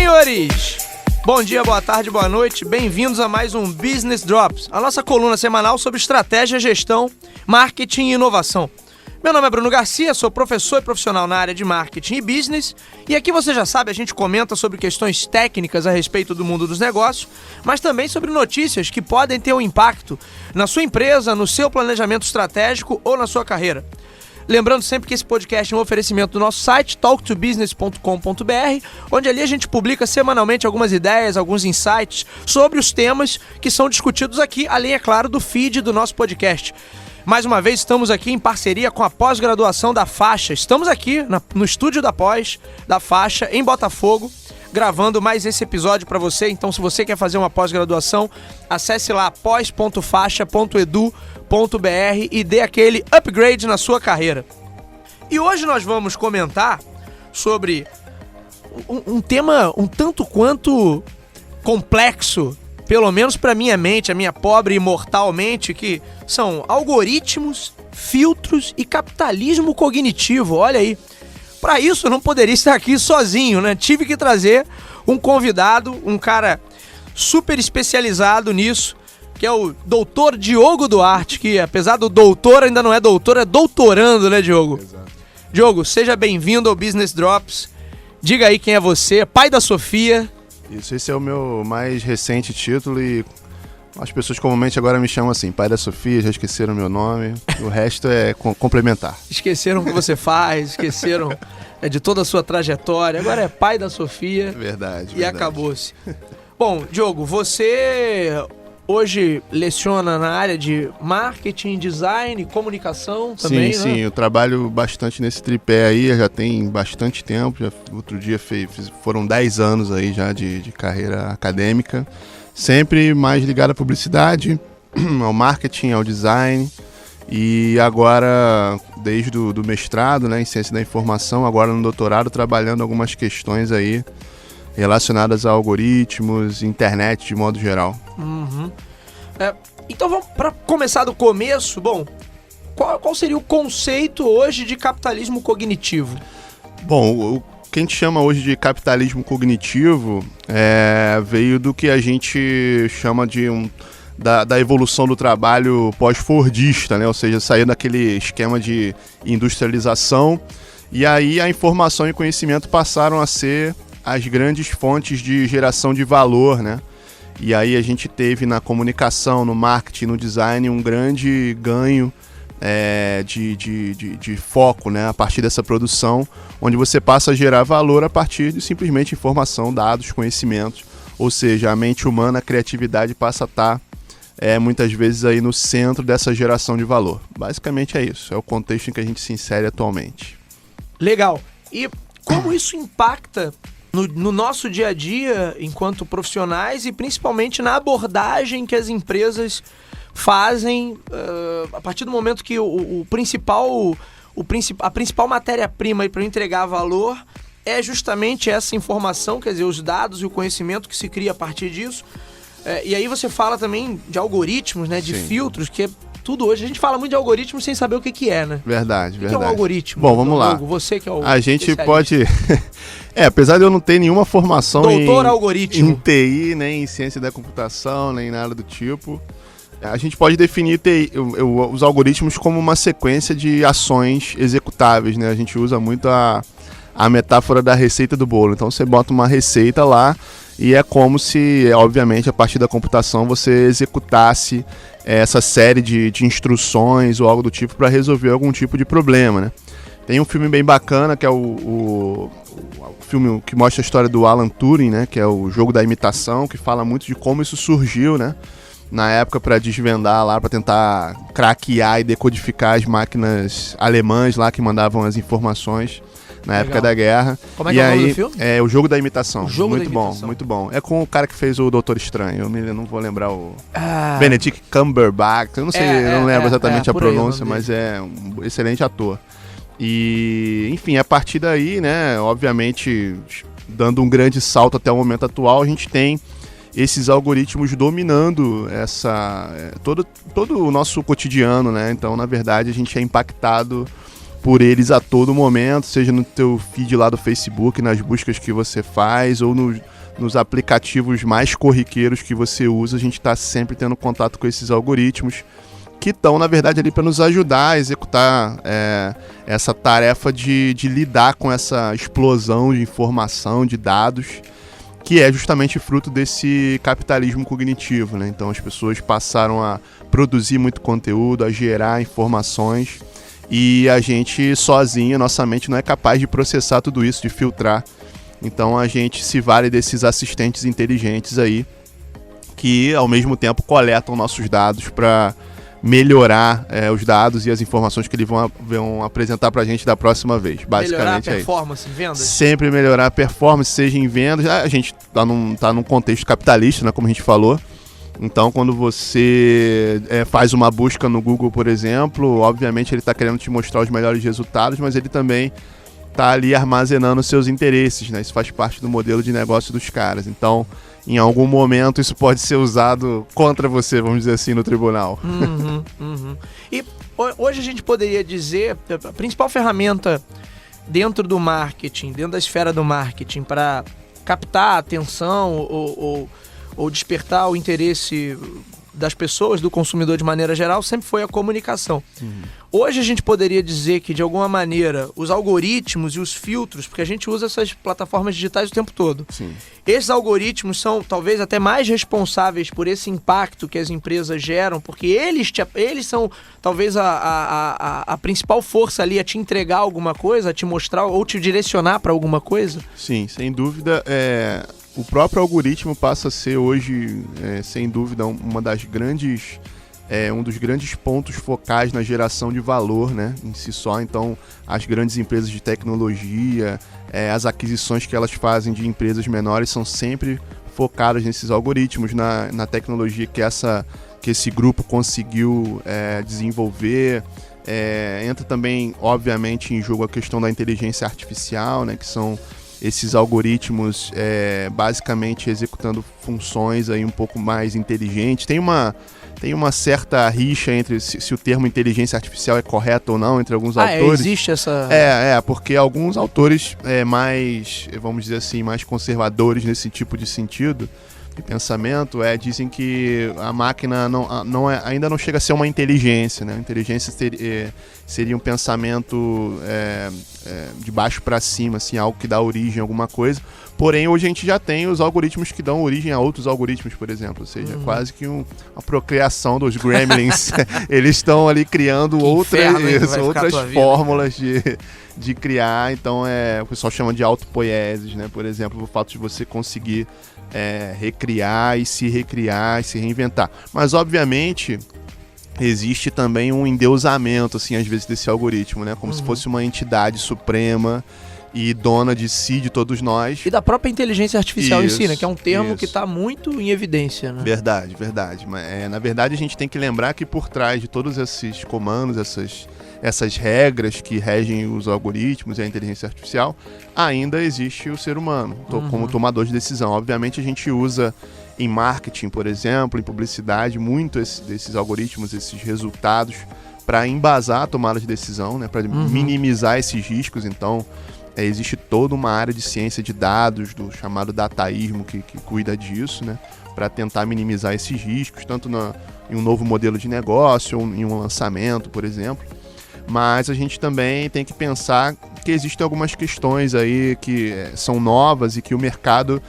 Senhores, bom dia, boa tarde, boa noite, bem-vindos a mais um Business Drops, a nossa coluna semanal sobre estratégia, gestão, marketing e inovação. Meu nome é Bruno Garcia, sou professor e profissional na área de marketing e business, e aqui você já sabe, a gente comenta sobre questões técnicas a respeito do mundo dos negócios, mas também sobre notícias que podem ter um impacto na sua empresa, no seu planejamento estratégico ou na sua carreira. Lembrando sempre que esse podcast é um oferecimento do nosso site, talktobusiness.com.br, onde ali a gente publica semanalmente algumas ideias, alguns insights sobre os temas que são discutidos aqui, além, é claro, do feed do nosso podcast. Mais uma vez, estamos aqui em parceria com a pós-graduação da Faixa. Estamos aqui no estúdio da Pós, da Faixa, em Botafogo, gravando mais esse episódio para você. Então, se você quer fazer uma pós-graduação, acesse lá pós.faixa.edu.br e dê aquele upgrade na sua carreira. E hoje nós vamos comentar sobre um tema um tanto quanto complexo, pelo menos para minha mente, a minha pobre e mortal mente, que são algoritmos, filtros e capitalismo cognitivo. Olha aí. Para isso eu não poderia estar aqui sozinho, né? Tive que trazer um convidado, um cara super especializado nisso, que é o doutor Diogo Duarte, que apesar do doutor ainda não é doutor, é doutorando, né, Diogo? Exato. Diogo, seja bem-vindo ao Business Drops. Diga aí quem é você, pai da Sofia. Isso, esse é o meu mais recente título e as pessoas comumente agora me chamam assim, pai da Sofia, já esqueceram meu nome, o resto é complementar. Esqueceram o que você faz, esqueceram de toda a sua trajetória, agora é pai da Sofia. Verdade. E acabou-se. Bom, Diogo, você hoje leciona na área de marketing, design, comunicação também, sim, né? Sim, eu trabalho bastante nesse tripé aí, já tem bastante tempo, outro dia foram 10 anos aí já de carreira acadêmica, sempre mais ligado à publicidade, ao marketing, ao design, e agora, desde o mestrado, né, em ciência da informação, agora no doutorado, trabalhando algumas questões aí relacionadas a algoritmos, internet de modo geral. Uhum. Então vamos para começar do começo. Bom, qual seria o conceito hoje de capitalismo cognitivo? Bom, o que a gente chama hoje de capitalismo cognitivo veio do que a gente chama de da evolução do trabalho pós-fordista, né? Ou seja, saiu daquele esquema de industrialização e aí a informação e conhecimento passaram a ser as grandes fontes de geração de valor, né? E aí a gente teve na comunicação, no marketing, no design um grande ganho de foco, né? A partir dessa produção, onde você passa a gerar valor a partir de simplesmente informação, dados, conhecimentos. Ou seja, a mente humana, a criatividade passa a estar muitas vezes aí no centro dessa geração de valor. Basicamente é isso, é o contexto em que a gente se insere atualmente. Legal. E como isso impacta no nosso dia a dia enquanto profissionais e principalmente na abordagem que as empresas fazem a partir do momento que a principal matéria-prima para entregar valor é justamente essa informação, quer dizer, os dados e o conhecimento que se cria a partir disso. E aí você fala também de algoritmos, né, de Sim. filtros, que é tudo hoje. A gente fala muito de algoritmos sem saber o que é, né? Verdade. O que é um algoritmo? Bom, vamos lá. Você que é o A gente pode... apesar de eu não ter nenhuma formação algoritmo. em TI, nem em ciência da computação, nem nada do tipo, a gente pode definir os algoritmos como uma sequência de ações executáveis, né? A gente usa muito a metáfora da receita do bolo. Então você bota uma receita lá e é como se, obviamente, a partir da computação você executasse essa série de instruções ou algo do tipo para resolver algum tipo de problema, né? Tem um filme bem bacana que é o filme que mostra a história do Alan Turing, né? Que é o Jogo da Imitação, que fala muito de como isso surgiu, né? Na época para desvendar lá, para tentar craquear e decodificar as máquinas alemãs lá que mandavam as informações na época da guerra. Como é que é o nome do filme? É o Jogo da Imitação. O Jogo muito da bom, Imitação. muito bom. É com o cara que fez o Doutor Estranho. Eu não vou lembrar o Benedict Cumberbatch. Eu não sei, eu não lembro exatamente a pronúncia, mas é um excelente ator. E, enfim, a partir daí, né, obviamente, dando um grande salto até o momento atual, a gente tem esses algoritmos dominando todo o nosso cotidiano, né? Então, na verdade, a gente é impactado por eles a todo momento, seja no teu feed lá do Facebook, nas buscas que você faz, ou nos aplicativos mais corriqueiros que você usa. A gente está sempre tendo contato com esses algoritmos que estão, na verdade, ali para nos ajudar a executar essa tarefa de lidar com essa explosão de informação, de dados, que é justamente fruto desse capitalismo cognitivo, né? Então as pessoas passaram a produzir muito conteúdo, a gerar informações, e a gente sozinho, nossa mente não é capaz de processar tudo isso, de filtrar. Então a gente se vale desses assistentes inteligentes aí, que ao mesmo tempo coletam nossos dados para melhorar os dados e as informações que eles vão apresentar pra gente da próxima vez. Basicamente melhorar a performance em vendas? Sempre melhorar a performance, seja em vendas. A gente tá num contexto capitalista, né, como a gente falou. Então, quando você faz uma busca no Google, por exemplo, obviamente ele está querendo te mostrar os melhores resultados, mas ele também está ali armazenando seus interesses, né? Isso faz parte do modelo de negócio dos caras. Então, em algum momento, isso pode ser usado contra você, vamos dizer assim, no tribunal. E hoje a gente poderia dizer, a principal ferramenta dentro do marketing, dentro da esfera do marketing, para captar a atenção ou despertar o interesse das pessoas, do consumidor de maneira geral, sempre foi a comunicação. Hoje a gente poderia dizer que, de alguma maneira, os algoritmos e os filtros, porque a gente usa essas plataformas digitais o tempo todo, Sim. Esses algoritmos são talvez até mais responsáveis por esse impacto que as empresas geram, porque eles são talvez a principal força ali a te entregar alguma coisa, a te mostrar ou te direcionar para alguma coisa? Sim, sem dúvida. O próprio algoritmo passa a ser hoje, sem dúvida, um dos grandes pontos focais na geração de valor, né, em si só. Então, as grandes empresas de tecnologia, as aquisições que elas fazem de empresas menores são sempre focadas nesses algoritmos, na tecnologia que esse grupo conseguiu desenvolver. Entra também, obviamente, em jogo a questão da inteligência artificial, né, que são esses algoritmos basicamente executando funções aí um pouco mais inteligentes. Tem uma certa rixa entre se o termo inteligência artificial é correto ou não entre alguns autores. Existe essa... Porque alguns autores mais, vamos dizer assim, mais conservadores nesse tipo de sentido, de pensamento, dizem que a máquina ainda não chega a ser uma inteligência, né? A inteligência seria um pensamento de baixo para cima, assim, algo que dá origem a alguma coisa. Porém, hoje a gente já tem os algoritmos que dão origem a outros algoritmos, por exemplo. Ou seja, quase que uma procriação dos gremlins. Eles estão ali criando outras fórmulas de criar. Então, o pessoal chama de autopoieses, né? Por exemplo, o fato de você conseguir recriar e se reinventar. Mas, obviamente, existe também um endeusamento, assim, às vezes, desse algoritmo, né? Como se fosse uma entidade suprema e dona de si, de todos nós. E da própria inteligência artificial em si, né? Que é um termo isso. que está muito em evidência, né? Verdade. Mas, na verdade, a gente tem que lembrar que por trás de todos esses comandos, essas regras que regem os algoritmos e a inteligência artificial, ainda existe o ser humano como tomador de decisão. Obviamente, a gente usa em marketing, por exemplo, em publicidade, muito desses algoritmos, esses resultados, para embasar a tomada de decisão, né? Para minimizar esses riscos. Então, existe toda uma área de ciência de dados, do chamado dataísmo, que cuida disso, né? Para tentar minimizar esses riscos, tanto em um novo modelo de negócio ou em um lançamento, por exemplo. Mas a gente também tem que pensar que existem algumas questões aí que são novas e que o mercado,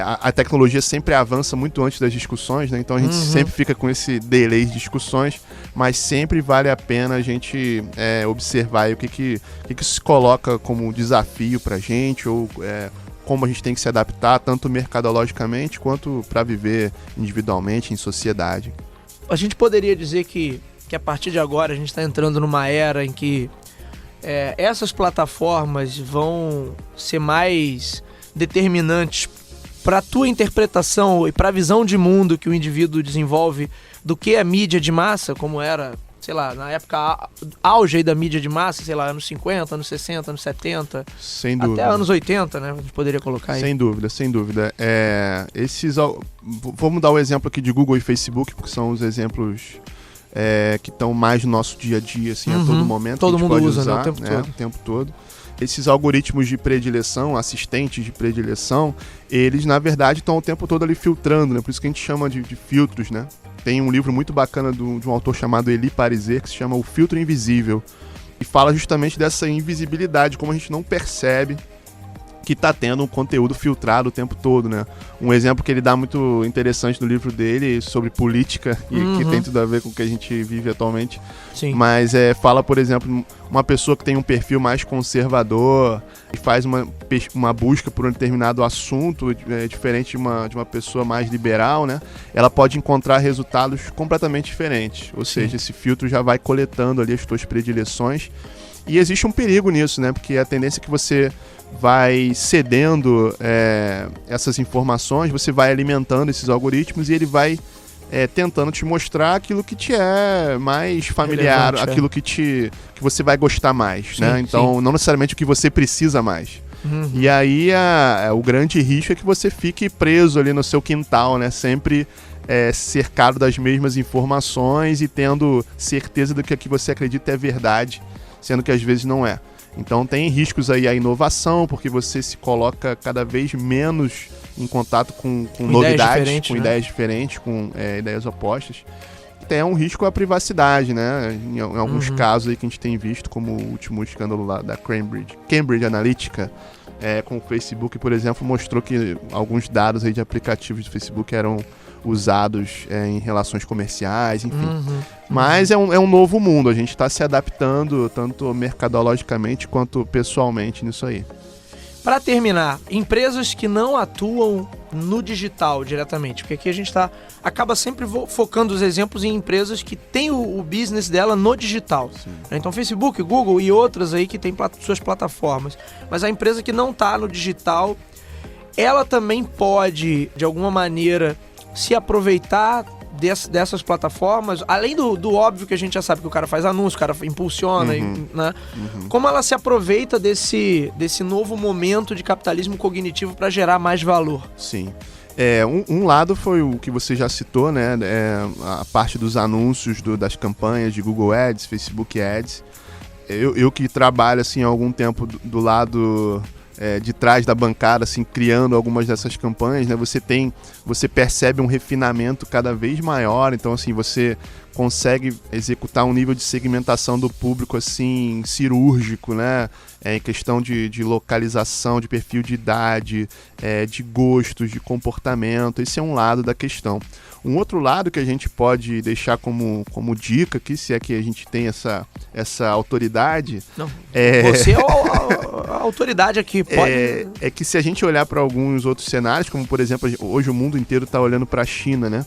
a tecnologia sempre avança muito antes das discussões, né? Então a gente sempre fica com esse delay de discussões, mas sempre vale a pena a gente observar aí o que se coloca como desafio pra gente, ou como a gente tem que se adaptar, tanto mercadologicamente quanto para viver individualmente em sociedade. A gente poderia dizer que a partir de agora a gente está entrando numa era em que essas plataformas vão ser mais determinantes para a tua interpretação e para a visão de mundo que o indivíduo desenvolve do que a mídia de massa, como era, sei lá, na época auge aí da mídia de massa, sei lá, anos 50, anos 60, anos 70, sem dúvida. Até anos 80, né? A gente poderia colocar aí. Sem dúvida. Vamos dar o exemplo aqui de Google e Facebook, porque são os exemplos que estão mais no nosso dia a dia, assim, a todo momento. Todo que a gente mundo pode usa, usar, né, o tempo todo. Esses algoritmos de predileção, assistentes de predileção, eles, na verdade, estão o tempo todo ali filtrando, né? Por isso que a gente chama de filtros, né? Tem um livro muito bacana de um autor chamado Elie Pariser, que se chama O Filtro Invisível, e fala justamente dessa invisibilidade, como a gente não percebe que está tendo um conteúdo filtrado o tempo todo, né? Um exemplo que ele dá muito interessante no livro dele sobre política, e que tem tudo a ver com o que a gente vive atualmente. Sim. Mas fala, por exemplo, uma pessoa que tem um perfil mais conservador e faz uma busca por um determinado assunto, diferente de uma pessoa mais liberal, né? Ela pode encontrar resultados completamente diferentes. Ou seja, esse filtro já vai coletando ali as suas predileções. E existe um perigo nisso, né? Porque a tendência é que você vai cedendo essas informações, você vai alimentando esses algoritmos e ele vai tentando te mostrar aquilo que te é mais familiar, aquilo que você vai gostar mais, sim, né? Então, não necessariamente o que você precisa mais. E aí, o grande risco é que você fique preso ali no seu quintal, né? Sempre cercado das mesmas informações e tendo certeza do que aqui você acredita é verdade, sendo que às vezes não é. Então tem riscos aí à inovação, porque você se coloca cada vez menos em contato com novidades, com ideias diferentes, com ideias opostas. Tem um risco à privacidade, né? Em alguns casos aí que a gente tem visto, como o último escândalo lá da Cambridge Analytica, com o Facebook, por exemplo, mostrou que alguns dados aí de aplicativos do Facebook eram usados em relações comerciais, enfim. Mas é um novo mundo, a gente está se adaptando tanto mercadologicamente quanto pessoalmente nisso aí. Para terminar, empresas que não atuam no digital diretamente, porque aqui a gente acaba sempre focando os exemplos em empresas que têm o business dela no digital. Sim. Então Facebook, Google e outras aí que têm suas plataformas. Mas a empresa que não está no digital, ela também pode, de alguma maneira, se aproveitar dessas plataformas, além do óbvio que a gente já sabe que o cara faz anúncio, o cara impulsiona, né? Como ela se aproveita desse novo momento de capitalismo cognitivo para gerar mais valor? Sim. Um lado foi o que você já citou, né? A parte dos anúncios das campanhas de Google Ads, Facebook Ads. Eu que trabalho assim, há algum tempo do lado de trás da bancada, assim, criando algumas dessas campanhas, né? Você percebe um refinamento cada vez maior, então assim, você consegue executar um nível de segmentação do público assim, cirúrgico, né? Em questão de localização, de perfil de idade, de gostos, de comportamento. Esse é um lado da questão. Um outro lado que a gente pode deixar como dica aqui, se é que a gente tem essa autoridade... Não, você é a autoridade aqui. Pode... É que se a gente olhar para alguns outros cenários, como por exemplo, hoje o mundo inteiro está olhando para a China, né?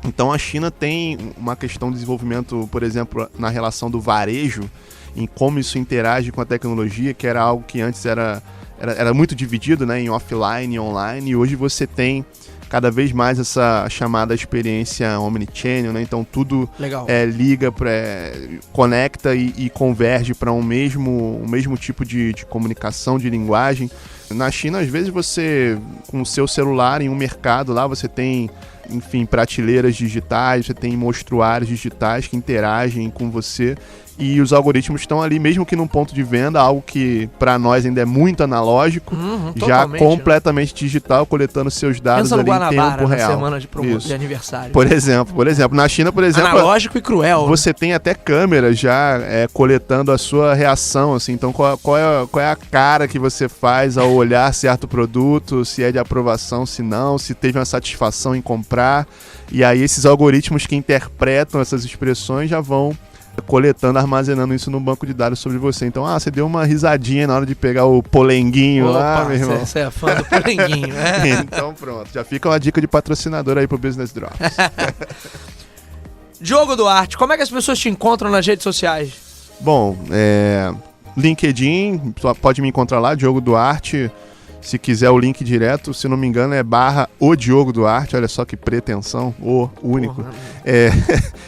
Então a China tem uma questão de desenvolvimento, por exemplo, na relação do varejo, em como isso interage com a tecnologia, que era algo que antes era muito dividido, né, em offline e online, e hoje você tem cada vez mais essa chamada experiência omnichannel, né? Então tudo liga, conecta e converge para um mesmo tipo de comunicação, de linguagem. Na China, às vezes você, com o seu celular em um mercado lá, você tem, enfim, prateleiras digitais, você tem mostruários digitais que interagem com você. E os algoritmos estão ali, mesmo que num ponto de venda, algo que para nós ainda é muito analógico, já completamente digital, coletando seus dados ali em tempo real. Semana de aniversário. Por exemplo, na China, por exemplo, analógico e cruel. Você tem até câmeras já coletando a sua reação, assim. Então, qual é a cara que você faz ao olhar certo produto, se é de aprovação, se não, se teve uma satisfação em comprar. E aí esses algoritmos que interpretam essas expressões já vão coletando, armazenando isso no banco de dados sobre você. Então, você deu uma risadinha na hora de pegar o polenguinho. Opa, lá, meu irmão. Você é fã do polenguinho, né? Então pronto, já fica uma dica de patrocinador aí pro Business Drops. Diogo Duarte, como é que as pessoas te encontram nas redes sociais? Bom, LinkedIn, pode me encontrar lá, Diogo Duarte. Se quiser o link direto, se não me engano, é /o Diogo Duarte. Olha só que pretensão, o único.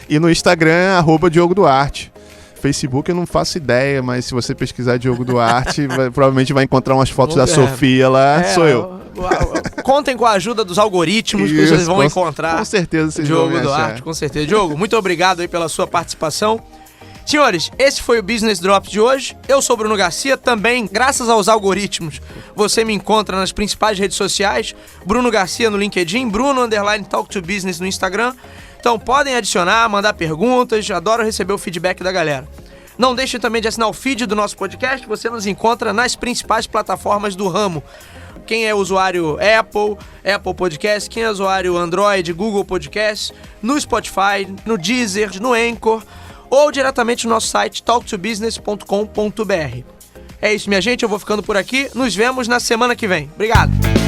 E no Instagram, @Diogo Duarte. Facebook eu não faço ideia, mas se você pesquisar Diogo Duarte, provavelmente vai encontrar umas fotos da Sofia lá, sou eu. Contem com a ajuda dos algoritmos que vocês vão encontrar. Com certeza vocês Diogo vão me achar. Duarte, com certeza. Diogo, muito obrigado aí pela sua participação. Senhores, esse foi o Business Drops de hoje. Eu sou Bruno Garcia, também, graças aos algoritmos, você me encontra nas principais redes sociais. Bruno Garcia no LinkedIn, Bruno_Talk2Business no Instagram. Então podem adicionar, mandar perguntas, adoro receber o feedback da galera. Não deixem também de assinar o feed do nosso podcast, você nos encontra nas principais plataformas do ramo. Quem é usuário Apple Podcast, quem é usuário Android, Google Podcast, no Spotify, no Deezer, no Anchor, ou diretamente no nosso site talk2business.com.br. É isso, minha gente, eu vou ficando por aqui. Nos vemos na semana que vem. Obrigado!